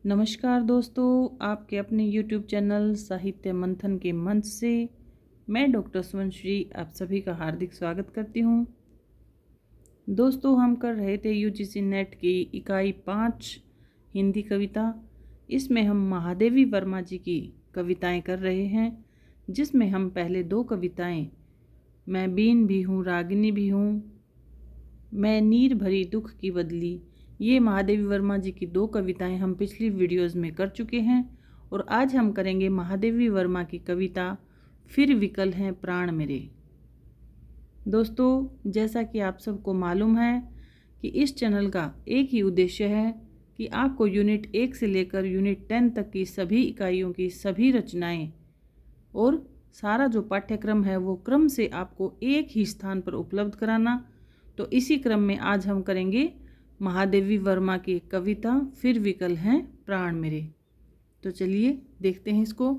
नमस्कार दोस्तों, आपके अपने YouTube चैनल साहित्य मंथन के मंच से मैं डॉक्टर सुवनश्री आप सभी का हार्दिक स्वागत करती हूँ। दोस्तों, हम कर रहे थे UGC नेट की इकाई 5 हिंदी कविता। इसमें हम महादेवी वर्मा जी की कविताएं कर रहे हैं, जिसमें हम पहले 2 कविताएं मैं बीन भी हूँ रागिनी भी हूँ, मैं नीर भरी दुख की बदली, ये महादेवी वर्मा जी की 2 कविताएं हम पिछली वीडियोस में कर चुके हैं। और आज हम करेंगे महादेवी वर्मा की कविता फिर विकल हैं प्राण मेरे। दोस्तों, जैसा कि आप सबको मालूम है कि इस चैनल का एक ही उद्देश्य है कि आपको यूनिट 1 से लेकर यूनिट 10 तक की सभी इकाइयों की सभी रचनाएं और सारा जो पाठ्यक्रम है वो क्रम से आपको एक ही स्थान पर उपलब्ध कराना। तो इसी क्रम में आज हम करेंगे महादेवी वर्मा की कविता फिर विकल हैं प्राण मेरे। तो चलिए देखते हैं इसको।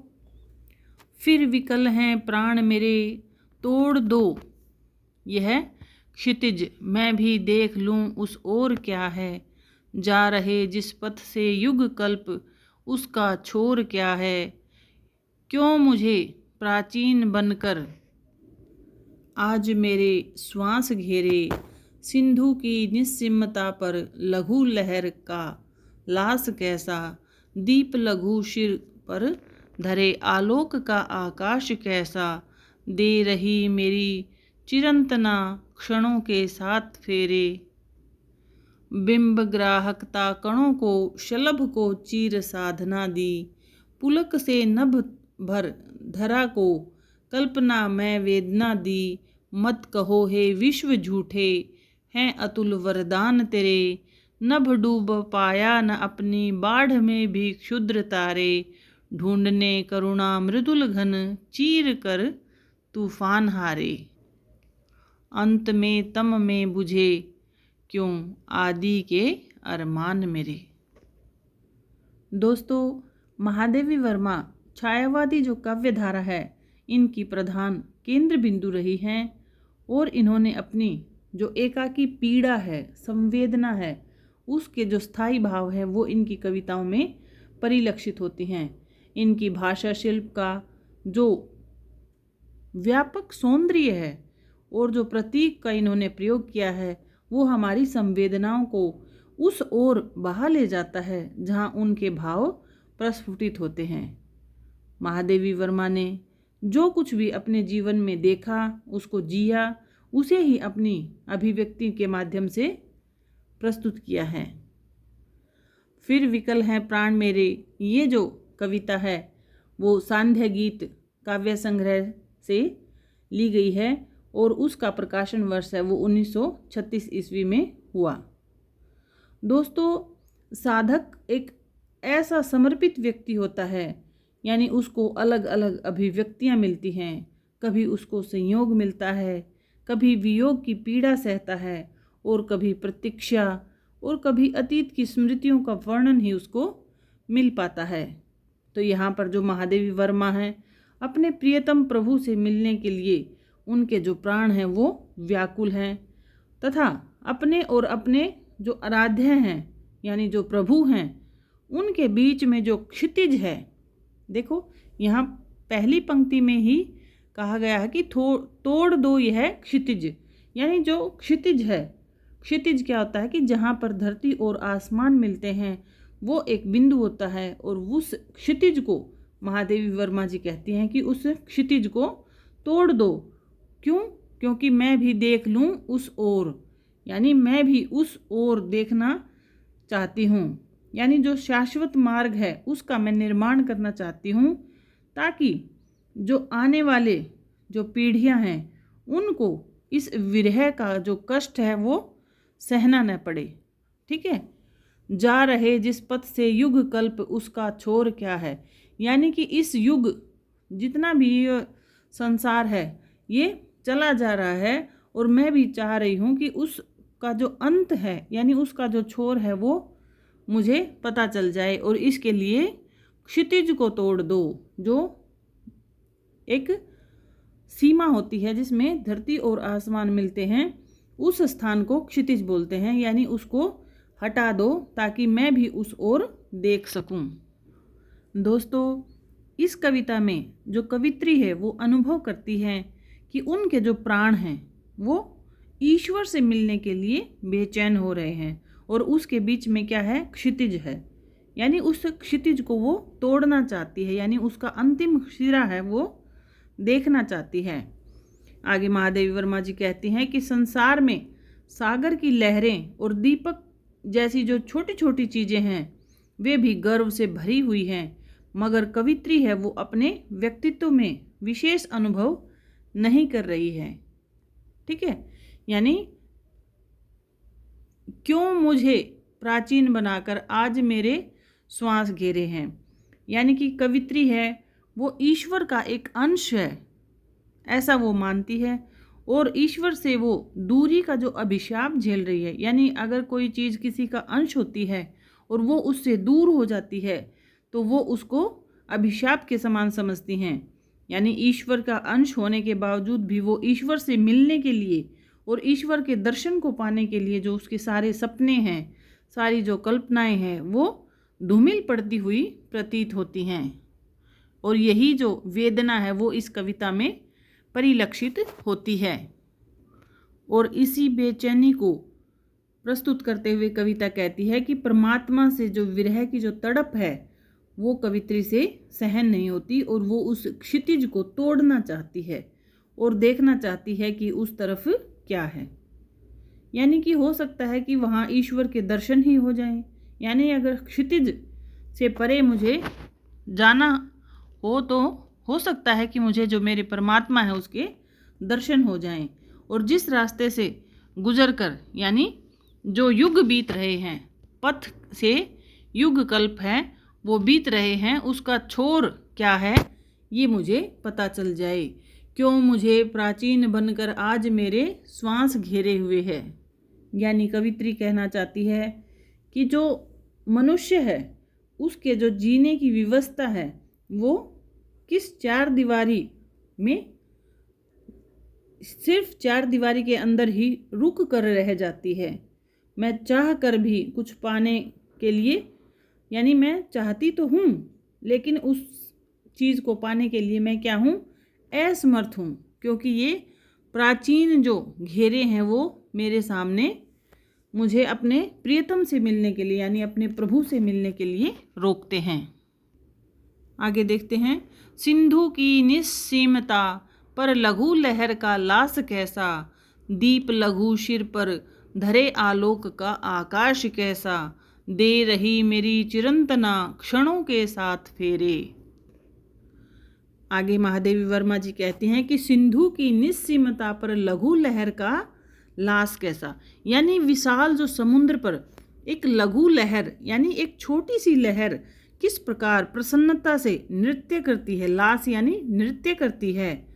फिर विकल हैं प्राण मेरे, तोड़ दो यह क्षितिज, मैं भी देख लूं उस ओर क्या है, जा रहे जिस पथ से युग कल्प उसका छोर क्या है, क्यों मुझे प्राचीन बनकर आज मेरे श्वास घेरे, सिंधु की निस्सीमता पर लघु लहर का लास कैसा, दीप लघु शिर पर धरे आलोक का आकाश कैसा, दे रही मेरी चिरंतना क्षणों के साथ फेरे, बिंब ग्राहकता कणों को शलभ को चीर साधना दी, पुलक से नभ भर धरा को कल्पना में वेदना दी, मत कहो हे विश्व झूठे हैं अतुल वरदान तेरे, नभ डूब पाया न अपनी बाढ़ में भी क्षुद्र तारे, ढूंढने करुणा मृदुल घन चीर कर तूफान हारे, अंत में तम में बुझे क्यों आदि के अरमान मेरे। दोस्तों, महादेवी वर्मा छायावादी जो काव्य धारा है इनकी प्रधान केंद्र बिंदु रही हैं और इन्होंने अपनी जो एकाकी पीड़ा है, संवेदना है, उसके जो स्थायी भाव है वो इनकी कविताओं में परिलक्षित होती हैं। इनकी भाषा शिल्प का जो व्यापक सौंदर्य है और जो प्रतीक का इन्होंने प्रयोग किया है वो हमारी संवेदनाओं को उस ओर बहा ले जाता है जहाँ उनके भाव प्रस्फुटित होते हैं। महादेवी वर्मा ने जो कुछ भी अपने जीवन में देखा, उसको जिया, उसे ही अपनी अभिव्यक्ति के माध्यम से प्रस्तुत किया है। फिर विकल हैं प्राण मेरे ये जो कविता है वो सांध्य गीत काव्य संग्रह से ली गई है और उसका प्रकाशन वर्ष है वो 1936 ईस्वी में हुआ। दोस्तों, साधक एक ऐसा समर्पित व्यक्ति होता है, यानी उसको अलग अलग अभिव्यक्तियाँ मिलती हैं। कभी उसको संयोग मिलता है, कभी वियोग की पीड़ा सहता है और कभी प्रतीक्षा और कभी अतीत की स्मृतियों का वर्णन ही उसको मिल पाता है। तो यहाँ पर जो महादेवी वर्मा हैं अपने प्रियतम प्रभु से मिलने के लिए उनके जो प्राण हैं वो व्याकुल हैं तथा अपने और अपने जो आराध्य हैं यानी जो प्रभु हैं उनके बीच में जो क्षितिज है, देखो यहाँ पहली पंक्ति में ही कहा गया है कि तोड़ दो यह क्षितिज, यानी जो क्षितिज है, क्षितिज क्या होता है कि जहाँ पर धरती और आसमान मिलते हैं वो एक बिंदु होता है और उस क्षितिज को महादेवी वर्मा जी कहती हैं कि उस क्षितिज को तोड़ दो। क्यों? क्योंकि मैं भी देख लूँ उस ओर, यानी मैं भी उस ओर देखना चाहती हूँ, यानी जो शाश्वत मार्ग है उसका मैं निर्माण करना चाहती हूँ ताकि जो आने वाले जो पीढ़ियाँ हैं उनको इस विरह का जो कष्ट है वो सहना न पड़े। ठीक है। जा रहे जिस पथ से युग कल्प उसका छोर क्या है, यानी कि इस युग जितना भी ये संसार है ये चला जा रहा है और मैं भी चाह रही हूँ कि उसका जो अंत है यानी उसका जो छोर है वो मुझे पता चल जाए और इसके लिए क्षितिज को तोड़ दो। जो एक सीमा होती है जिसमें धरती और आसमान मिलते हैं उस स्थान को क्षितिज बोलते हैं, यानी उसको हटा दो ताकि मैं भी उस ओर देख सकूं। दोस्तों, इस कविता में जो कवित्री है वो अनुभव करती है कि उनके जो प्राण हैं वो ईश्वर से मिलने के लिए बेचैन हो रहे हैं और उसके बीच में क्या है, क्षितिज है। यानी उस क्षितिज को वो तोड़ना चाहती है, यानी उसका अंतिम सिरा है वो देखना चाहती है। आगे महादेवी वर्मा जी कहती हैं कि संसार में सागर की लहरें और दीपक जैसी जो छोटी छोटी चीज़ें हैं वे भी गर्व से भरी हुई हैं, मगर कवित्री है वो अपने व्यक्तित्व में विशेष अनुभव नहीं कर रही है। ठीक है, यानी क्यों मुझे प्राचीन बनाकर आज मेरे श्वास घेरे हैं, यानी कि कवित्री है वो ईश्वर का एक अंश है ऐसा वो मानती है और ईश्वर से वो दूरी का जो अभिशाप झेल रही है। यानी अगर कोई चीज़ किसी का अंश होती है और वो उससे दूर हो जाती है तो वो उसको अभिशाप के समान समझती हैं। यानी ईश्वर का अंश होने के बावजूद भी वो ईश्वर से मिलने के लिए और ईश्वर के दर्शन को पाने के लिए जो उसके सारे सपने हैं, सारी जो कल्पनाएं हैं वो धूमिल पड़ती हुई प्रतीत होती हैं। और यही जो वेदना है वो इस कविता में परिलक्षित होती है। और इसी बेचैनी को प्रस्तुत करते हुए कविता कहती है कि परमात्मा से जो विरह की जो तड़प है वो कवित्री से सहन नहीं होती और वो उस क्षितिज को तोड़ना चाहती है और देखना चाहती है कि उस तरफ क्या है। यानी कि हो सकता है कि वहाँ ईश्वर के दर्शन ही हो जाएं। यानी अगर क्षितिज से परे मुझे जाना हो तो हो सकता है कि मुझे जो मेरे परमात्मा है उसके दर्शन हो जाएं। और जिस रास्ते से गुजर कर, यानी जो युग बीत रहे हैं, पथ से युग कल्प है वो बीत रहे हैं, उसका छोर क्या है ये मुझे पता चल जाए। क्यों मुझे प्राचीन बनकर आज मेरे श्वास घेरे हुए है। यानी कवित्री कहना चाहती है कि जो मनुष्य है उसके जो जीने की व्यवस्था है वो किस चार दीवारी में, सिर्फ चार दीवारी के अंदर ही रुक कर रह जाती है। मैं चाह कर भी कुछ पाने के लिए, यानी मैं चाहती तो हूँ लेकिन उस चीज़ को पाने के लिए मैं क्या हूँ, असमर्थ हूँ, क्योंकि ये प्राचीन जो घेरे हैं वो मेरे सामने मुझे अपने प्रियतम से मिलने के लिए, यानी अपने प्रभु से मिलने के लिए रोकते हैं। आगे देखते हैं। सिंधु की निस्सीमता पर लघु लहर का लास कैसा, दीप लघु सिर पर धरे आलोक का आकाश कैसा, दे रही मेरी चिरंतना क्षणों के साथ फेरे। आगे महादेवी वर्मा जी कहते हैं कि सिंधु की निस्सीमता पर लघु लहर का लास कैसा, यानी विशाल जो समुद्र पर एक लघु लहर, यानी एक छोटी सी लहर किस प्रकार प्रसन्नता से नृत्य करती है, लास यानी नृत्य करती है।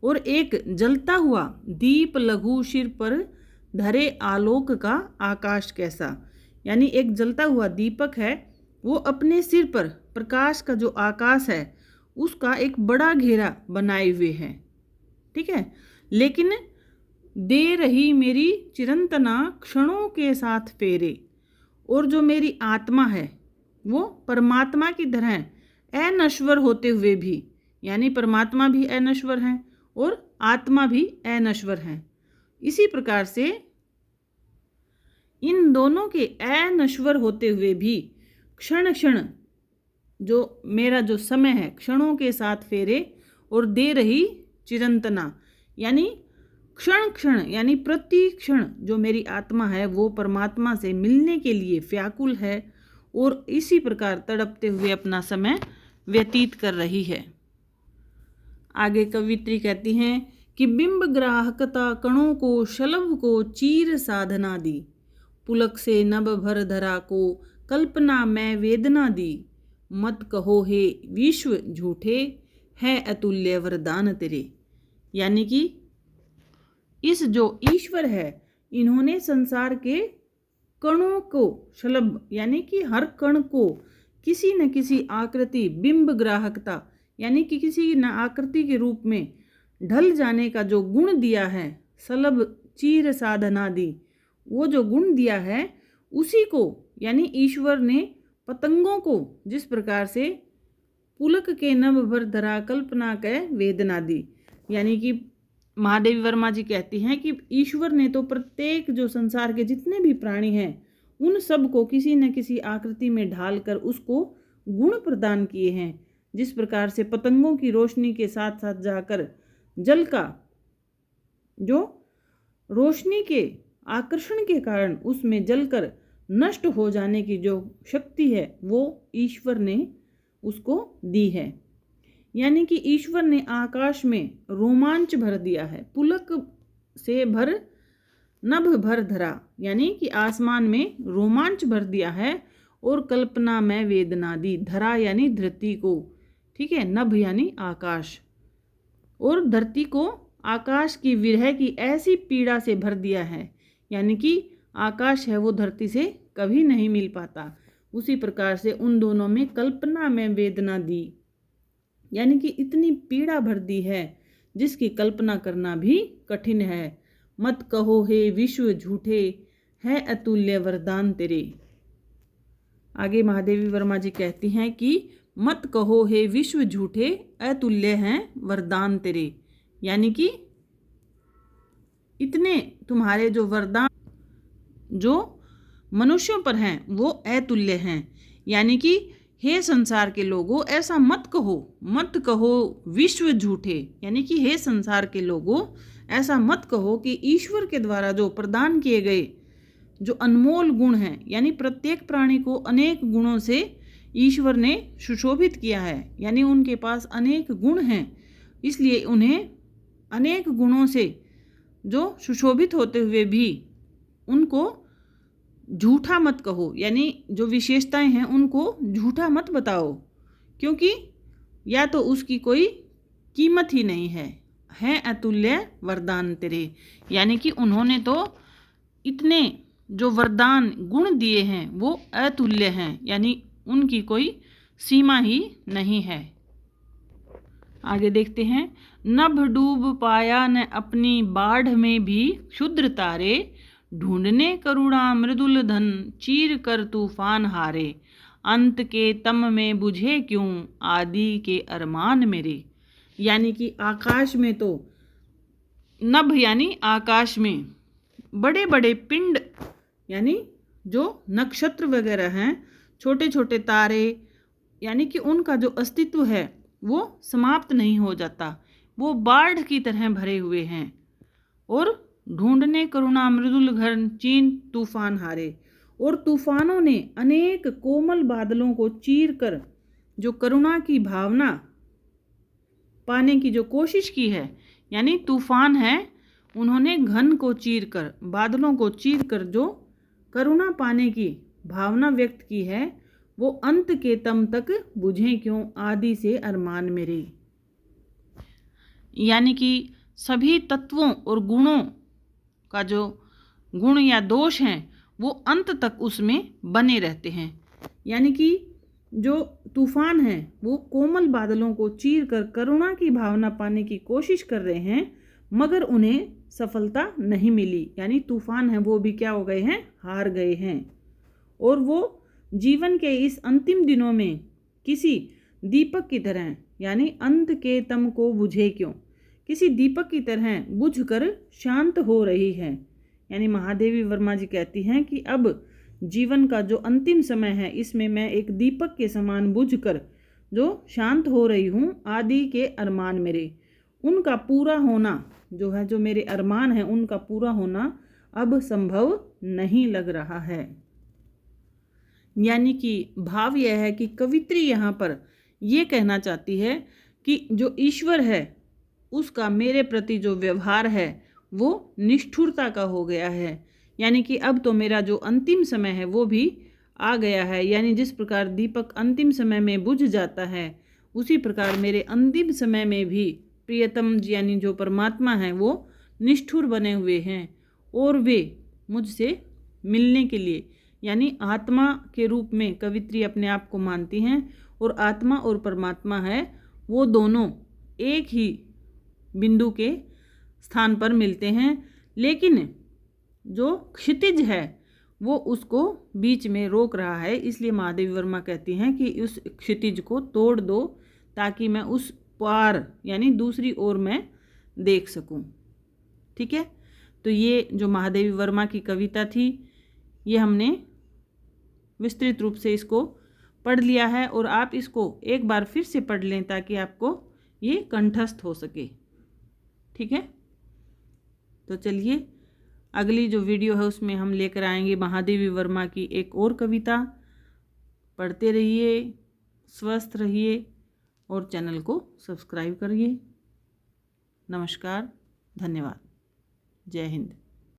और एक जलता हुआ दीप लघु सिर पर धरे आलोक का आकाश कैसा, यानी एक जलता हुआ दीपक है वो अपने सिर पर प्रकाश का जो आकाश है उसका एक बड़ा घेरा बनाए हुए है। ठीक है, लेकिन दे रही मेरी चिरंतना क्षणों के साथ फेरे, और जो मेरी आत्मा है वो परमात्मा की तरह अनश्वर होते हुए भी, यानी परमात्मा भी अनश्वर हैं और आत्मा भी अनश्वर हैं, इसी प्रकार से इन दोनों के अनश्वर होते हुए भी क्षण क्षण जो मेरा जो समय है क्षणों के साथ फेरे और दे रही चिरंतना, यानी क्षण क्षण यानी प्रति क्षण जो मेरी आत्मा है वो परमात्मा से मिलने के लिए व्याकुल है और इसी प्रकार तड़पते हुए अपना समय व्यतीत कर रही है। आगे कवित्री कहती हैं कि बिंब ग्राहकता कणों को शलभ को चीर साधना दी, पुलक से नभ भर धरा को कल्पना में वेदना दी, मत कहो हे विश्व झूठे है अतुल्य वरदान तेरे। यानी कि इस जो ईश्वर है इन्होंने संसार के कणों को शलभ, यानी कि हर कण को किसी न किसी आकृति, बिंब ग्राहकता यानी कि किसी न आकृति के रूप में ढल जाने का जो गुण दिया है, शलभ चीर साधना दी, वो जो गुण दिया है उसी को यानी ईश्वर ने पतंगों को जिस प्रकार से पुलक के नभ भर धरा कल्पना कै वेदना दी, यानी कि महादेवी वर्मा जी कहती हैं कि ईश्वर ने तो प्रत्येक जो संसार के जितने भी प्राणी हैं उन सब को किसी न किसी आकृति में ढालकर उसको गुण प्रदान किए हैं। जिस प्रकार से पतंगों की रोशनी के साथ साथ जाकर जल का जो रोशनी के आकर्षण के कारण उसमें जलकर नष्ट हो जाने की जो शक्ति है वो ईश्वर ने उसको दी है। यानी कि ईश्वर ने आकाश में रोमांच भर दिया है, पुलक से भर नभ भर धरा, यानी कि आसमान में रोमांच भर दिया है, और कल्पना में वेदना दी, धरा यानी धरती को, ठीक है, नभ यानी आकाश, और धरती को आकाश की विरह की ऐसी पीड़ा से भर दिया है, यानी कि आकाश है वो धरती से कभी नहीं मिल पाता। उसी प्रकार से उन दोनों में कल्पना में वेदना दी, यानी कि इतनी पीड़ा भर दी है जिसकी कल्पना करना भी कठिन है। मत कहो हे विश्व झूठे, है अतुल्य वरदान तेरे। आगे महादेवी वर्मा जी कहती हैं कि मत कहो हे विश्व झूठे, अतुल्य हैं वरदान तेरे, यानी कि इतने तुम्हारे जो वरदान जो मनुष्यों पर हैं वो अतुल्य हैं। यानी कि हे संसार के लोगों ऐसा मत कहो विश्व झूठे, यानी कि हे संसार के लोगों ऐसा मत कहो कि ईश्वर के द्वारा जो प्रदान किए गए जो अनमोल गुण हैं, यानी प्रत्येक प्राणी को अनेक गुणों से ईश्वर ने सुशोभित किया है, यानी उनके पास अनेक गुण हैं, इसलिए उन्हें अनेक गुणों से जो सुशोभित होते हुए भी उनको झूठा मत कहो, यानी जो विशेषताएं हैं उनको झूठा मत बताओ, क्योंकि या तो उसकी कोई कीमत ही नहीं है अतुल्य वरदान तेरे, यानी कि उन्होंने तो इतने जो वरदान गुण दिए हैं वो अतुल्य हैं, यानी उनकी कोई सीमा ही नहीं है। आगे देखते हैं। नभ डूब पाया न अपनी बाढ़ में भी क्षुद्र तारे, ढूंढने करुणा मृदुल धन चीर कर तूफान हारे, अंत के तम में बुझे क्यों आदि के अरमान मेरे। यानी कि आकाश में तो नभ यानी आकाश में बड़े बड़े पिंड यानी जो नक्षत्र वगैरह हैं, छोटे छोटे तारे, यानी कि उनका जो अस्तित्व है वो समाप्त नहीं हो जाता, वो बाढ़ की तरह भरे हुए हैं। और ढूंढने करुणा मृदुल घन चीन तूफान हारे, और तूफानों ने अनेक कोमल बादलों को चीर कर जो करुणा की भावना पाने की जो कोशिश की है, यानी तूफान है उन्होंने घन को चीर कर बादलों को चीर कर जो करुणा पाने की भावना व्यक्त की है, वो अंत के तम तक बुझे क्यों आदि से अरमान मेरे। यानी कि सभी तत्वों और गुणों का जो गुण या दोष हैं वो अंत तक उसमें बने रहते हैं। यानी कि जो तूफान है वो कोमल बादलों को चीर कर करुणा की भावना पाने की कोशिश कर रहे हैं, मगर उन्हें सफलता नहीं मिली, यानी तूफान है वो भी क्या हो गए हैं, हार गए हैं। और वो जीवन के इस अंतिम दिनों में किसी दीपक की तरह, यानी अंत के तम को बुझे क्यों, किसी दीपक की तरह बुझकर शांत हो रही है। यानी महादेवी वर्मा जी कहती हैं कि अब जीवन का जो अंतिम समय है इसमें मैं एक दीपक के समान बुझकर जो शांत हो रही हूँ, आदि के अरमान मेरे, उनका पूरा होना जो है, जो मेरे अरमान हैं उनका पूरा होना अब संभव नहीं लग रहा है। यानी कि भाव यह है कि कवित्री यहाँ पर ये कहना चाहती है कि जो ईश्वर है उसका मेरे प्रति जो व्यवहार है वो निष्ठुरता का हो गया है। यानी कि अब तो मेरा जो अंतिम समय है वो भी आ गया है, यानी जिस प्रकार दीपक अंतिम समय में बुझ जाता है उसी प्रकार मेरे अंतिम समय में भी प्रियतम यानी जो परमात्मा है वो निष्ठुर बने हुए हैं, और वे मुझसे मिलने के लिए, यानी आत्मा के रूप में कवित्री अपने आप को मानती हैं, और आत्मा और परमात्मा है वो दोनों एक ही बिंदु के स्थान पर मिलते हैं, लेकिन जो क्षितिज है वो उसको बीच में रोक रहा है, इसलिए महादेवी वर्मा कहती हैं कि उस क्षितिज को तोड़ दो ताकि मैं उस पार यानी दूसरी ओर मैं देख सकूं। ठीक है, तो ये जो महादेवी वर्मा की कविता थी ये हमने विस्तृत रूप से इसको पढ़ लिया है और आप इसको एक बार फिर से पढ़ लें ताकि आपको ये कंठस्थ हो सके। ठीक है, तो चलिए अगली जो वीडियो है उसमें हम लेकर आएंगे महादेवी वर्मा की एक और कविता। पढ़ते रहिए, स्वस्थ रहिए और चैनल को सब्सक्राइब करिए। नमस्कार, धन्यवाद, जय हिंद।